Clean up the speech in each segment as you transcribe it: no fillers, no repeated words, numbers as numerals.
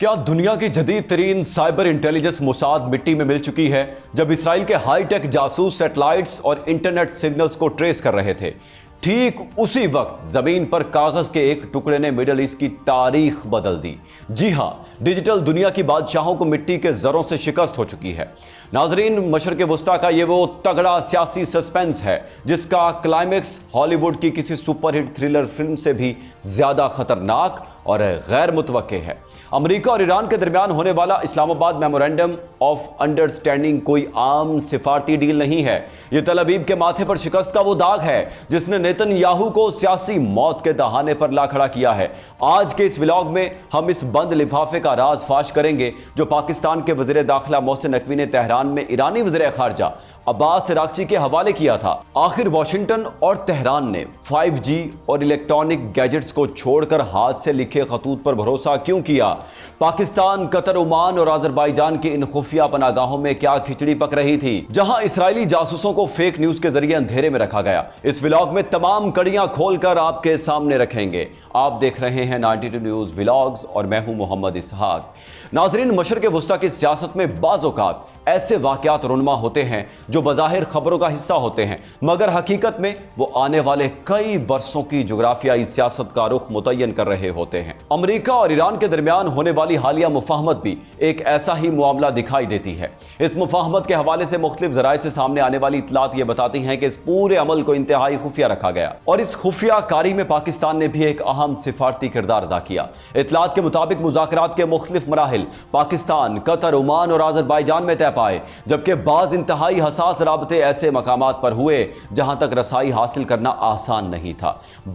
کیا دنیا کی جدید ترین سائبر انٹیلیجنس موساد مٹی میں مل چکی ہے جب اسرائیل کے ہائی ٹیک جاسوس سیٹلائٹس اور انٹرنیٹ سگنلز کو ٹریس کر رہے تھے؟ ٹھیک اسی وقت زمین پر کاغذ کے ایک ٹکڑے نے مڈل ایسٹ کی تاریخ بدل دی۔ جی ہاں، ڈیجیٹل دنیا کی بادشاہوں کو مٹی کے زروں سے شکست ہو چکی ہے۔ ناظرین، مشرق وسطیٰ کا یہ وہ تگڑا سیاسی سسپینس ہے جس کا کلائمیکس ہالی ووڈ کی کسی سپر ہٹ تھرلر فلم سے بھی زیادہ خطرناک اور غیر متوقع ہے۔ امریکہ اور ایران کے درمیان ہونے والا اسلام آباد میمورینڈم آف انڈرسٹینڈنگ کوئی عام سفارتی ڈیل نہیں ہے۔ یہ تل ابیب کے ماتھے پر شکست کا وہ داغ ہے جس نے نیتن یاہو کو سیاسی موت کے دہانے پر لا کھڑا کیا ہے۔ آج کے اس ولاگ میں ہم اس بند لفافے کا راز فاش کریں گے جو پاکستان کے وزیر داخلہ محسن نقوی نے تہران میں ایرانی وزیر خارجہ عباس عراقچی کے حوالے کیا تھا۔ آخر واشنگٹن اور تہران نے 5G اور الیکٹرانک گیجٹس کو چھوڑ کر ہاتھ سے لکھے خطوط پر بھروسہ کیوں کیا؟ پاکستان، قطر، عمان اور آذربائیجان کی ان خفیہ پناہگاہوں میں کیا کھچڑی پک رہی تھی جہاں اسرائیلی جاسوسوں کو فیک نیوز کے ذریعے اندھیرے میں رکھا گیا؟ اس ولاگ میں تمام کڑیاں کھول کر آپ کے سامنے رکھیں گے۔ آپ دیکھ رہے ہیں 92 نیوز ولاگز اور میں ہوں محمد اسحاق۔ ناظرین، مشرق وسطیٰ کی سیاست میں بعض اوقات ایسے واقعات رونما ہوتے ہیں جو بظاہر خبروں کا حصہ ہوتے ہیں مگر حقیقت میں وہ آنے والے کئی برسوں کی جغرافیائی سیاست کا رخ متعین کر رہے ہوتے ہیں۔ امریکہ اور ایران کے درمیان ہونے والی حالیہ مفاہمت بھی ایک ایسا ہی معاملہ دکھائی دیتی ہے۔ اس مفاہمت کے حوالے سے مختلف ذرائع سے سامنے آنے والی اطلاعات یہ بتاتی ہیں کہ اس پورے عمل کو انتہائی خفیہ رکھا گیا اور اس خفیہ کاری میں پاکستان نے بھی ایک اہم سفارتی کردار ادا کیا۔ اطلاعات کے مطابق مذاکرات کے مختلف مراحل پاکستان، قطر، عمان اور آذربائیجان میں طے پائے، جبکہ بعض انتہائی حساس رابطے ایسے مقامات پر ہوئے جہاں تک رسائی حاصل کرنا آسان نہیں تھا۔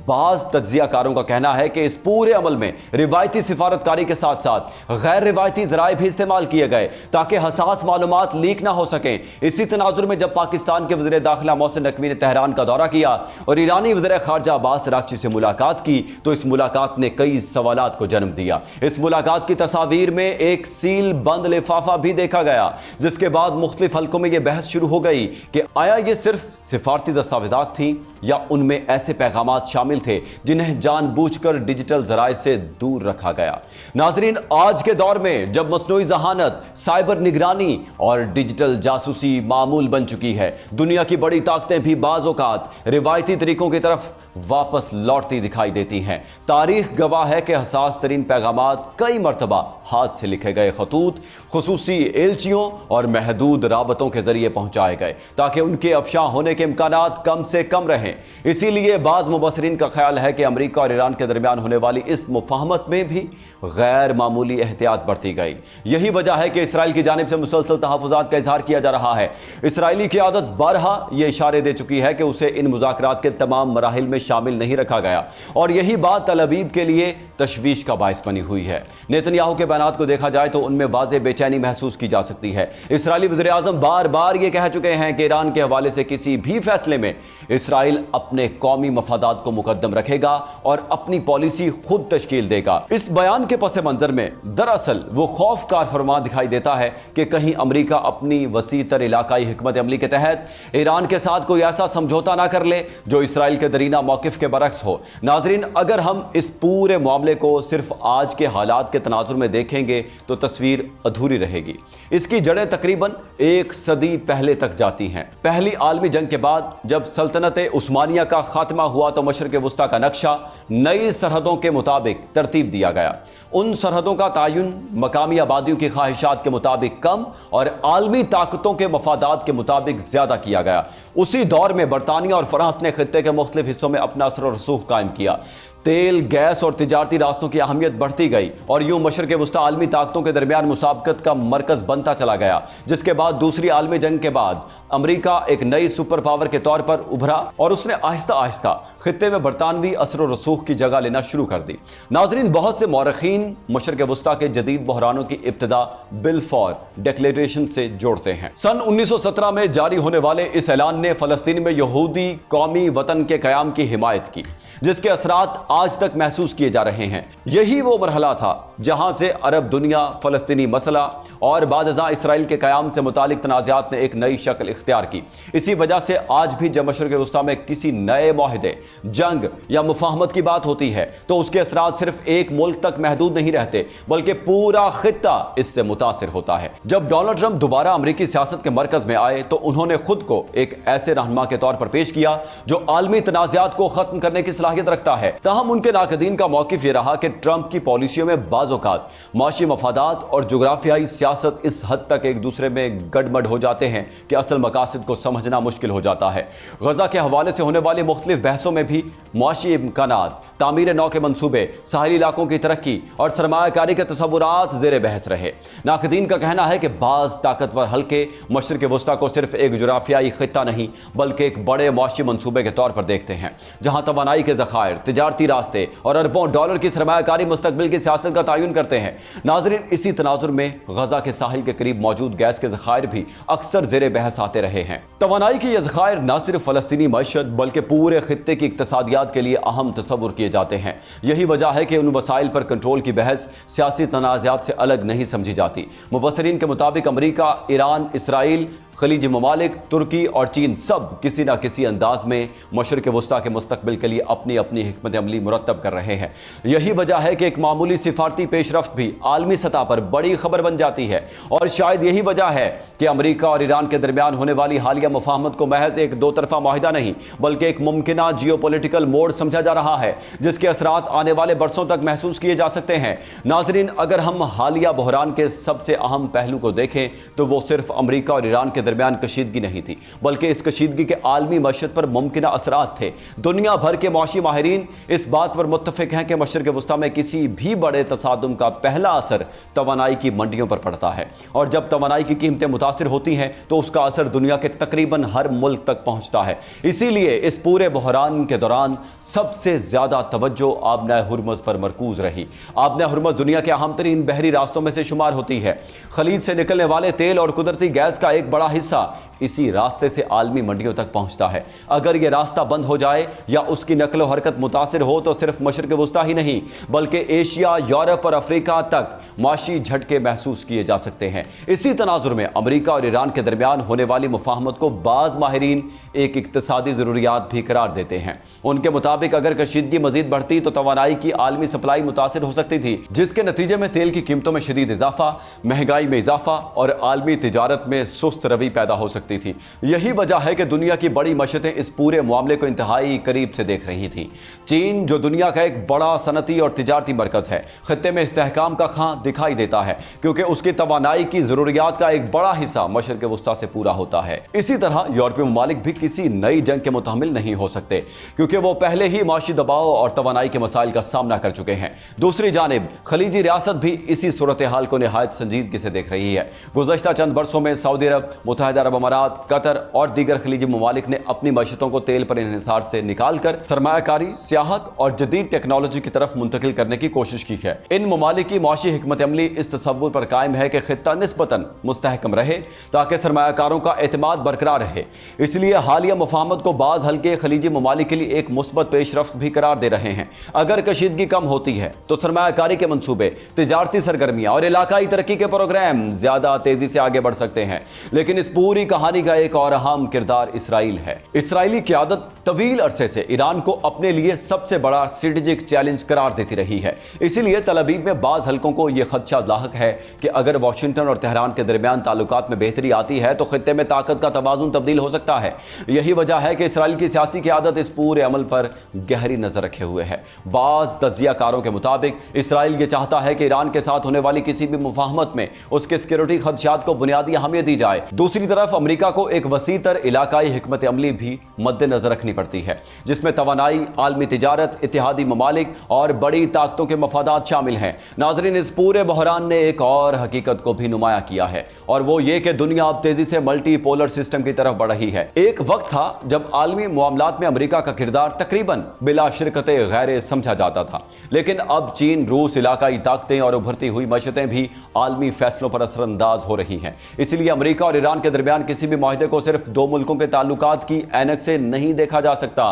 بعض تجزیہ کاروں کا کہنا ہے کہ اس پورے عمل میں روایتی سفارتکاری کے ساتھ ساتھ غیر روایتی ذرائع بھی استعمال کیے گئے تاکہ حساس معلومات لیک نہ ہو سکیں۔ اسی تناظر میں جب پاکستان کے وزیر داخلہ محسن نقوی نے تہران کا دورہ کیا اور ایرانی وزیر خارجہ عباس عراقچی سے ملاقات کی تو اس ملاقات نے کئی سوالات کو جنم دیا۔ اس ملاقات کی تصاویر میں ایک سیل بند لفافہ بھی دیکھا گیا جس کے بعد مختلف حلقوں میں یہ بحث شروع ہو گئی کہ آیا یہ صرف سفارتی دستاویزات تھیں یا ان میں ایسے پیغامات شامل تھے جنہیں جان بوجھ کر ڈیجیٹل ذرائع سے دور رکھا گیا۔ ناظرین، آج کے دور میں جب مصنوعی ذہانت، سائبر نگرانی اور ڈیجیٹل جاسوسی معمول بن چکی ہے، دنیا کی بڑی طاقتیں بھی بعض اوقات روایتی طریقوں کی طرف واپس لوٹتی دکھائی دیتی ہیں۔ تاریخ گواہ ہے کہ حساس ترین پیغامات کئی مرتبہ ہاتھ سے لکھے گئے خطوط، خصوصی ایلچیوں اور محدود رابطوں کے ذریعے پہنچائے گئے تاکہ ان کے افشاں ہونے کے امکانات کم سے کم رہیں۔ اسی لیے بعض مبصرین کا خیال ہے کہ امریکہ اور ایران کے درمیان ہونے والی اس مفاہمت میں بھی غیر معمولی احتیاط برتی گئی۔ یہی وجہ ہے کہ اسرائیل کی جانب سے مسلسل تحفظات کا اظہار کیا جا رہا ہے۔ اسرائیلی قیادت بارہا یہ اشارے دے چکی ہے کہ اسے ان مذاکرات کے تمام مراحل میں شامل نہیں رکھا گیا اور یہی بات تل ابیب کے لیے تشویش کا باعث بنی ہوئی ہے۔ نیتن یاہو کے بیانات کو دیکھا جائے تو ان میں واضح بے چینی محسوس کی جا سکتی ہے۔ اسرائیلی وزیر اعظم بار بار یہ کہہ چکے ہیں کہ ایران کے حوالے سے کسی بھی فیصلے میں اسرائیل اپنے قومی مفادات کو مقدم رکھے گا اور اپنی پالیسی خود تشکیل دے گا۔ اس بیان کے پس منظر میں دراصل وہ خوف کار فرمان دکھائی دیتا ہے کہ کہیں امریکہ اپنی وسیع تر علاقائی حکمت عملی کے تحت ایران کے ساتھ کوئی ایسا سمجھوتا نہ کر لے جو اسرائیل کے درینہ موقف کے برعکس ہو۔ ناظرین، اگر ہم اس پورے معاملے کو صرف آج کے حالات کے تناظر میں دیکھیں گے تو تصویر ادھوری رہے گی۔ اس کی جڑیں تقریباً ایک صدی پہلے تک جاتی ہیں۔ پہلی عالمی جنگ کے بعد جب سلطنت عثمانیہ کا خاتمہ ہوا تو مشرق وسطیٰ کا نقشہ نئی سرحدوں کے مطابق ترتیب دیا گیا۔ ان سرحدوں کا تعین مقامی آبادیوں کی خواہشات کے مطابق کم اور عالمی طاقتوں کے مفادات کے مطابق زیادہ کیا گیا۔ اسی دور میں برطانیہ اور فرانس نے خطے کے مختلف حصوں میں اپنا اثر و رسوخ قائم کیا۔ تیل، گیس اور تجارتی راستوں کی اہمیت بڑھتی گئی اور یوں مشرق وسطیٰ عالمی طاقتوں کے درمیان مسابقت کا مرکز بنتا چلا گیا، جس کے بعد دوسری عالمی جنگ کے بعد امریکہ ایک نئی سپر پاور کے طور پر ابھرا اور اس نے آہستہ آہستہ خطے میں برطانوی اثر و رسوخ کی جگہ لینا شروع کر دی۔ ناظرین، بہت سے مورخین مشرق وسطیٰ کے جدید بحرانوں کی ابتدا بالفور ڈکلیریشن سے جوڑتے ہیں۔ سن 1917 میں جاری ہونے والے اس اعلان نے فلسطین میں یہودی قومی وطن کے قیام کی حمایت کی، جس کے اثرات آج تک محسوس کیے جا رہے ہیں۔ یہی وہ مرحلہ تھا जहां से अरब दुनिया, फलस्तीनी मसला और बाद अज़ां इसराइल के क़याम से मुतालिक तनाज़ात ने एक नई शक्ल इख्तियार की। इसी वजह से आज भी जब मशरिक़ वस्ता में किसी नए मुआहदे, जंग या मुफाहमत की बात होती है तो उसके असरात सिर्फ एक मुल्क तक महदूद नहीं रहते, बल्कि पूरा खित्ता इससे मुतासिर होता है। जब डोनाल्ड ट्रंप दोबारा अमरीकी सियासत के मरकज में आए तो उन्होंने खुद को एक ऐसे रहनुमा के तौर पर पेश किया जो आलमी तनाज़ात को खत्म करने की सलाहियत रखता है। ताहम उनके नाक़दीन का मौक़िफ़ यह रहा कि ट्रंप की पॉलिसियों में बाज़ औक़ात माशी मफादात और जुग्राफियाई सियासत इस हद तक एक दूसरे में गड़बड़ हो जाते हैं कि असल मकासद को समझना मुश्किल हो जाता है। गजा के हवाले से होने वाली मुख्तलिफ बहसों में भी मुआशी इम्कानात, तामीर नौ के मंसूबे, साहिली इलाकों की तरक्की और सरमायाकारी के तसव्वुरात ज़ेर बहस रहे। नाक़दीन का कहना है कि बाज़ ताकतवर हल्के मशरिक़ वस्ता को सिर्फ एक जुग्राफियाई खित्ता नहीं बल्कि एक बड़े मुआशी मंसूबे के तौर पर देखते हैं, जहाँ तवानाई के ज़खायर, तिजारती रास्ते और अरबों डॉलर की सरमायाकारी मुस्तक़बिल की सियासत का तयन करते हैं। नाज़रीन, इसी तनाजुर में गजा के साहिल के करीब मौजूद गैस के ज़खायर भी अक्सर ज़ेर बहस आते रहे हैं। तवानाई की ये ज़खायर न सिर्फ फ़लस्तीनी मईशत बल्कि पूरे खित्ते की इक़्तिसादियात के लिए अहम तसव्वुर किए जाते हैं। यही वजह है कि उन वसाइल पर कंट्रोल की बहस सियासी तनाज़ात से अलग नहीं समझी जाती। मुबस्सिरीन के मुताबिक अमरीका, ईरान, इसराइल, खलीजी ममालिक, तुर्की और चीन सब किसी न किसी अंदाज में मशरिक़ वस्ता के मुस्तक़बिल के लिए अपनी अपनी हिकमत अमली मुरतब कर रहे हैं। यही वजह है कि एक मामूली सिफारती पेशरफ्त भी आलमी सतह पर बड़ी खबर बन जाती है, और शायद यही वजह है कि अमरीका और ईरान के दरमियान होने वाली हालिया मुफाहमत को महज एक दो तरफा माहिदा नहीं बल्कि एक मुमकिना जियोपॉलिटिकल मोड़ समझा जा रहा है, जिसके असरात आने वाले बरसों तक महसूस किए जा सकते हैं। नाजरीन, अगर हम हालिया बहरान के सबसे अहम पहलू को देखें तो वो सिर्फ अमरीका और ईरान के दरमियान कशीदगी नहीं थी, बल्कि इस कशीदगी के आलमी मईशत पर मुमकिना असरात थे। दुनिया भर के मुआशी माहिरीन इस बात पर मुत्तफिक हैं कि मशरिक़ वस्ता में किसी भी बड़े तसादुम का पहला असर तवानाई की मंडियों पर पड़ता है, और जब तवानाई की कीमतें मुतासिर होती हैं तो उसका असर दुनिया के तकरीबन हर मुल्क तक पहुंचता है। इसीलिए इस पूरे बहरान के दौरान सबसे ज्यादा तवज्जो आबना हुर्मुज़ पर मरकूज रही। आबना हुर्मुज़ दुनिया के अहम तरीन बहरी रास्तों में से शुमार होती है। खलीज से निकलने वाले तेल और कुदरती गैस का एक बड़ा हिस्सा इसी रास्ते से आलमी मंडियों तक पहुंचता है। अगर यह रास्ता बंद हो जाए या उसकी नकलो हरकत मुतासिर हो तो सिर्फ मशरिक़ वस्ता ही नहीं बल्कि एशिया, यूरोप और अफ्रीका तक माशी झटके महसूस किए जा सकते हैं। इसी तनाजुर में अमरीका और ईरान के दरमियान होने वाली मुफाहमत को बाज़ माहिरीन एक इक्तिसादी ज़रूरियात भी करार देते हैं। उनके मुताबिक अगर कशीदगी मजीद बढ़ती तो तवानाई की आलमी सप्लाई मुतासिर हो सकती थी, जिसके नतीजे में तेल की कीमतों में शदीद इजाफा, महंगाई में इजाफा और आलमी तिजारत में सुस्त रवि पैदा हो सकती थी। यही वजह है कि दुनिया की बड़ी मशरतें इस पूरे मामले को इंतहाई करीब से देख रही थी। चीन, जो दुनिया का एक बड़ा सनती और तिजारती मरकज है, खत्ते में इस्तेहकाम का खां दिखाई देता है क्योंकि उसकी तवानाई की जरूरियात का एक बड़ा हिस्सा मशरिक़ वस्ता से पूरा होता है। इसी तरह यूरोपीय ममालिक भी किसी नई जंग के मुतहमिल नहीं हो सकते क्योंकि वो पहले ही माशी दबाव और तवानाई के मसाइल का सामना कर चुके हैं। दूसरी जानिब खलीजी रियासत भी इसी सूरत हाल को निहायत संजीदगी से देख रही है। गुज़श्ता चंद बरसों में सऊदी अरब, मुत्तहिदा अरब अमारात, कतर और दीगर खलीजी ममालिक ने अपनी मईशतों को तेल पर इन्हिसार से निकाल कर सरमायाकारी, सियाहत और जदीद टेक्नोलॉजी की तरफ मुंतकिल करने की कोशिश की है। इन ममालिक की माशी हिकमत अमली इस तसव्वुर पर कायम है कि खित्ता निस्बतन मुस्तहकम रहे ताकि सरमायाकारों का एतमाद बरकरार रहे। इसलिए हालिया मुफाहमत को बाज़ हल्के खलीजी ममालिक के लिए एक मुस्बत पेशरफ्त भी करार दे रहे हैं। अगर कशीदगी कम होती है तो सरमायाकारी के मंसूबे, तिजारती सरगर्मियां और इलाकाई तरक्की के प्रोग्राम ज्यादा तेजी से आगे बढ़ सकते हैं। लेकिन इस पूरी कहानी का एक और अहम किरदार इसराइल है। इसराइली क़यादत तवील अरसे से ईरान को अपने लिए सबसे बड़ा स्ट्रेटेजिक चैलेंज करार देती रही है। इसीलिए तल अवीव में बाज़ हल्कों को यह खदशा लाहक है कि अगर वाशिंगटन और तेहरान के दरमियान ताल्लुकात में बेहतरी आती है तो खित्ते में ताकत का तवाज़ुन तब्दील हो सकता है। यही वजह है कि इसराइल की सियासी क़यादत इस पूरे अमल पर गहरी नजर रखे हुए है। बाज़ तज्ज़ियाकारों के मुताबिक इसराइल ये चाहता है कि ईरान के साथ होने वाली किसी भी मुफाहमत में उसके सिक्योरिटी खदशात को बुनियादी अहमियत दी जाए। दूसरी तरफ अमरीका को एक वसीतर इलाकाई हिकमत अमली भी मद्देनजर रखनी पड़ती है, जिसमें तवानाई, आलमी तिजारत, इत्तेहादी ममालिक और बड़ी ताकतों के मफादात शामिल हैं। नाजरीन, इस पूरे बहरान ने एक और हकीकत को भी नुमाया किया है, और वो ये कि दुनिया अब तेजी से मल्टी पोलर सिस्टम की तरफ बढ़ रही है। एक वक्त था जब आलमी मामलात में अमरीका का किरदार तकरीबन बिला शिरकत गैर समझा जाता था, लेकिन अब चीन, रूस, इलाकाई ताकतें और उभरती हुई मशरतें भी आलमी फैसलों पर असरअंदाज हो रही हैं। इसलिए अमरीका और ईरान के दरमियान किसी भी माहिदे को सिर्फ दो मुल्कों के ताल्लुकात की ऐनक से नहीं देखा जा सकता।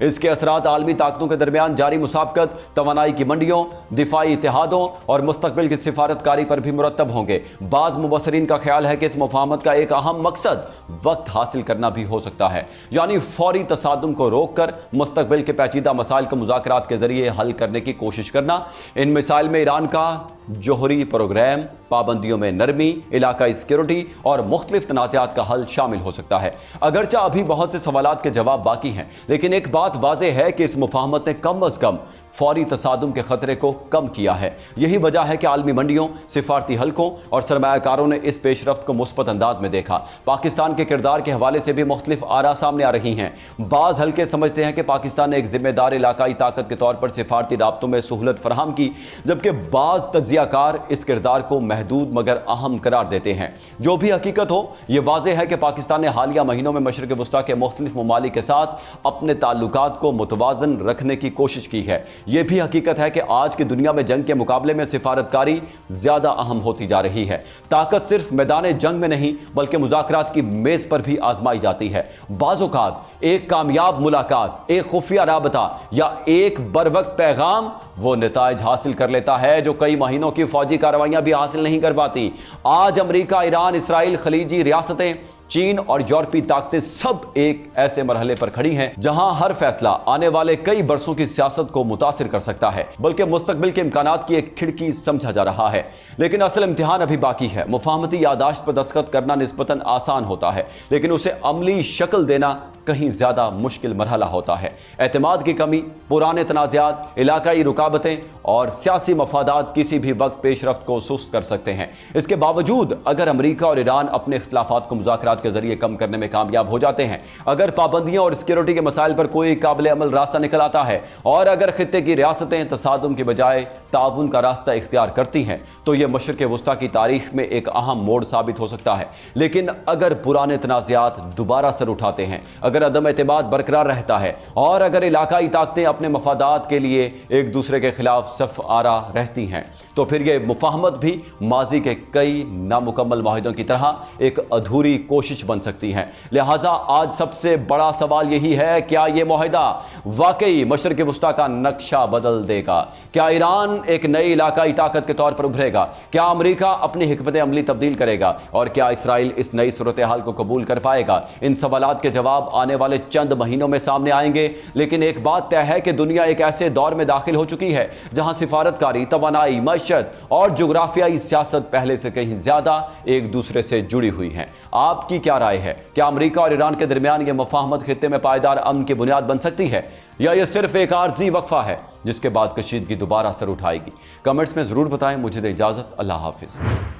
इसके असरात आलमी ताकतों के दरमियान जारी मुसाबकत, तवानाई की मंडियों, दिफाई इत्तेहाद इत्तेहादों और मुस्तकबिल की सिफारतकारी पर भी मुरतब होंगे। बाज़ मुबस्सिरीन का ख्याल है कि इस मुफाहमत का एक अहम मकसद वक्त हासिल करना भी हो सकता है, यानी फौरी तसादुम को रोककर मुस्तकबिल के पेचीदा मसाइल को मुज़ाकरात के जरिए हल करने की कोशिश करना। इन मिसाइल में ईरान का जोहरी प्रोग्राम, पाबंदियों में नरमी, इलाकाई सिक्योरिटी और मुख्तलिफ तनाज़ात का हल शामिल हो सकता है। अगरचे अभी बहुत से सवालात के जवाब बाकी हैं, लेकिन एक बात वाज़ेह है कि इस मुफाहमत ने कम अज़ कम फौरी तसादुम के खतरे को कम किया है। यही वजह है कि आलमी मंडियों, सिफारती हलकों और सरमायाकारों ने इस पेशरफ्त को मुस्बत अंदाज में देखा। पाकिस्तान के किरदार के हवाले से भी मुख्तलिफ आरा सामने आ रही हैं। बाज़ हल्के समझते हैं कि पाकिस्तान ने एक जिम्मेदार इलाकाई ताकत के तौर पर सिफारती राब्तों में सहूलत फराहम की, जबकि बाज़ तज्ज़ियाकार इस किरदार को महदूद मगर अहम करार देते हैं। जो भी हकीकत हो, ये वाज़ेह है कि पाकिस्तान ने हालिया महीनों में मशरिक़ वुस्ता के मुख्तलिफ ममालिक के साथ अपने ताल्लुकात को मुतवाज़न रखने की कोशिश की है। यह भी हकीकत है कि आज की दुनिया में जंग के मुकाबले में सिफारतकारी ज्यादा अहम होती जा रही है। ताकत सिर्फ मैदान जंग में नहीं बल्कि मुज़ाकरात की मेज पर भी आजमाई जाती है। बाज़-औक़ात एक कामयाब मुलाकात, एक खुफिया राबता या एक बरवक्त पैगाम वो नताइज हासिल कर लेता है जो कई महीनों की फौजी कार्रवाइयां भी हासिल नहीं कर पाती। आज अमेरिका, ईरान, इसराइल, खलीजी रियासतें, चीन और यूरोपीय ताकतें सब एक ऐसे मरहले पर खड़ी हैं जहां हर फैसला आने वाले कई बरसों की सियासत को मुतासिर कर सकता है, बल्कि मुस्तकबिल के इम्कानात की एक खिड़की समझा जा रहा है। लेकिन असल इम्तिहान अभी बाकी है। मुफाहमती यादाश्त पर दस्तखत करना निस्बतन आसान होता है, लेकिन उसे अमली शक्ल देना कहीं ज्यादा मुश्किल मरहला होता है। एतमाद की कमी, पुराने तनाज़ात, इलाकाई रुकावटें और सियासी मफादात किसी भी वक्त पेशरफ्त को सुस्त कर सकते हैं। इसके बावजूद अगर अमेरिका और ईरान अपने इख्तिलाफात को मुज़ाकरात के जरिए कम करने में कामयाब हो जाते हैं, अगर पाबंदियों और सिक्योरिटी के मसाइल पर कोई काबिल अमल रास्ता निकल आता है और अगर खित्ते की रियासतें तसादुम की बजाय ताउन का रास्ता इख्तियार करती हैं, तो यह मशरिक़ वुस्ता की तारीख में एक अहम मोड़ साबित हो सकता है। लेकिन अगर पुराने तनाज़ात दोबारा सर उठाते हैं, अगर अदम एतमाद बरकरार रहता है और अगर इलाकाई ताकतें अपने मफादात के लिए एक दूसरे के खिलाफ सफ आरा रहती हैं, तो फिर यह मुफाहमत भी माजी के कई नामुकम्मल माहिदों की तरह एक अधूरी कोशिश बन सकती है। लिहाजा आज सबसे बड़ा सवाल यही है, क्या यह मुआहिदा वाकई मशरिक़ वुस्ता का नक्शा बदल देगा? क्या ईरान एक नई इलाकाई ताकत के तौर पर उभरेगा? क्या अमेरिका अपनी हिकमत अमली तब्दील करेगा? और क्या इसराइल इस नई सूरत हाल को कबूल कर पाएगा? इन सवालात के जवाब आने वाले चंद महीनों में सामने आएंगे। लेकिन एक बात तय है कि दुनिया एक ऐसे दौर में दाखिल हो चुकी है जहां सिफारतकारी, तवानाई, मईशत और जुग्राफियाई सियासत पहले से कहीं ज्यादा एक दूसरे से जुड़ी हुई हैं। आपकी क्या राय है? क्या अमेरिका और ईरान के दरमियान यह मुफाहमत खित्ते में पायदार अमन की बुनियाद बन सकती है, या यह सिर्फ एक आर्जी वक्फा है जिसके बाद कशीदगी दोबारा सर उठाएगी? कमेंट्स में जरूर बताएं। मुझे दे इजाजत। अल्लाह हाफिज।